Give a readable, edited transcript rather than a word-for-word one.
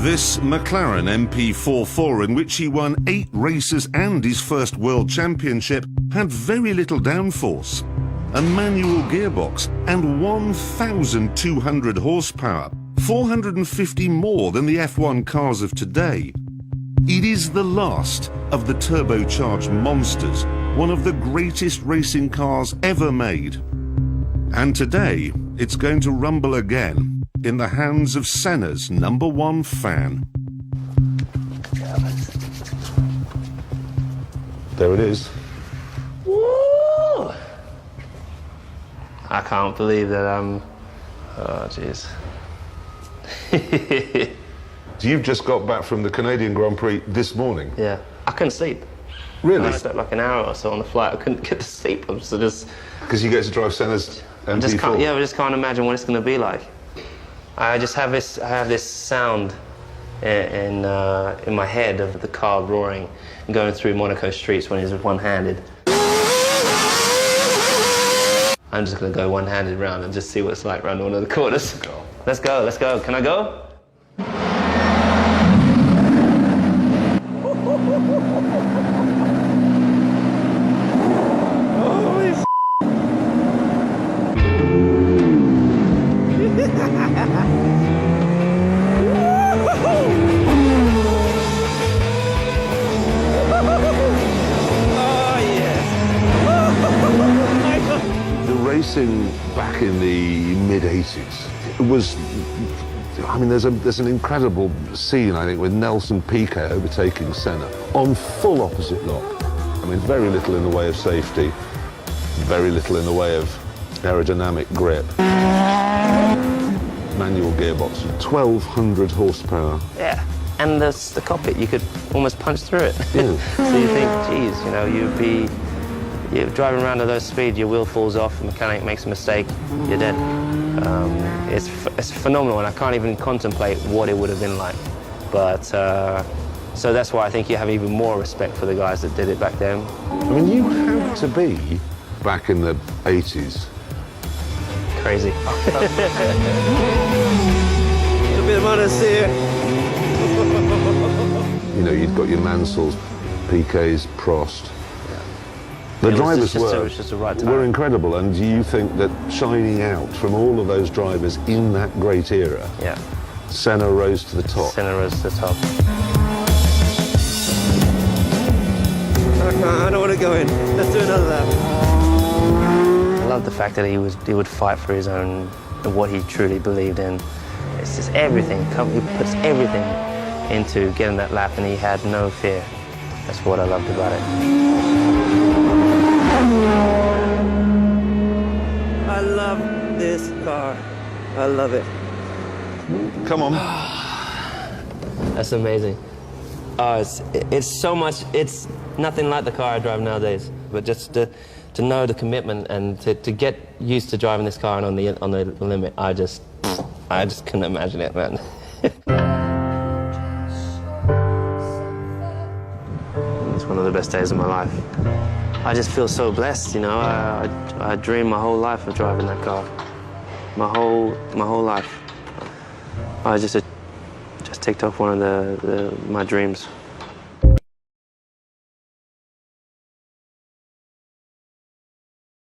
This McLaren MP44, in which he won 8 races and his first world championship, had very little downforce, a manual gearbox and 1,200 horsepower, 450 more than the F1 cars of today. It is the last of the turbocharged monsters, one of the greatest racing cars ever made. And today, it's going to rumble again in the hands of Senna's #1 fan. There it is. Woo! I can't believe that I'm... Oh, jeez. You've just got back from the Canadian Grand Prix this morning? Yeah. I couldn't sleep. Really? I slept like an hour or so on the flight. I couldn't get to sleep. I'm just... Because you get to drive Senna's MP4? I just can't imagine what it's going to be like. I have this sound in my head of the car roaring and going through Monaco streets when he's one-handed. I'm just going to go one-handed round and just see what it's like around one of the corners. Let's go, let's go. Can I go? Racing back in the mid-80s was, I mean, there's an incredible scene, I think, with Nelson Piquet overtaking Senna on full opposite lock. I mean, very little in the way of safety, very little in the way of aerodynamic grip. Manual gearbox, 1,200 horsepower. Yeah, and the cockpit, you could almost punch through it. Yeah. So you think, geez, you know, you're driving around at those speeds, your wheel falls off, the mechanic makes a mistake, you're dead. It's phenomenal, and I can't even contemplate what it would have been like. But, so that's why I think you have even more respect for the guys that did it back then. I mean, you had to be, back in the 80s. Crazy. A bit of honesty here. You know, you've got your Mansells, Piquets, Prost. The drivers were incredible, and you think that shining out from all of those drivers in that great era, yeah, Senna rose to the top. Senna rose to the top. I don't want to go in. Let's do another lap. I love the fact that he would fight for his own, what he truly believed in. It's just everything. He puts everything into getting that lap, and he had no fear. That's what I loved about it. I love this car. I love it. Come on. That's amazing. It's so much, it's nothing like the car I drive nowadays. But just to know the commitment and to get used to driving this car and on the limit, I just couldn't imagine it, man. It's one of the best days of my life. I just feel so blessed, you know. I dreamed my whole life of driving that car. My whole life. I just ticked off one of my dreams.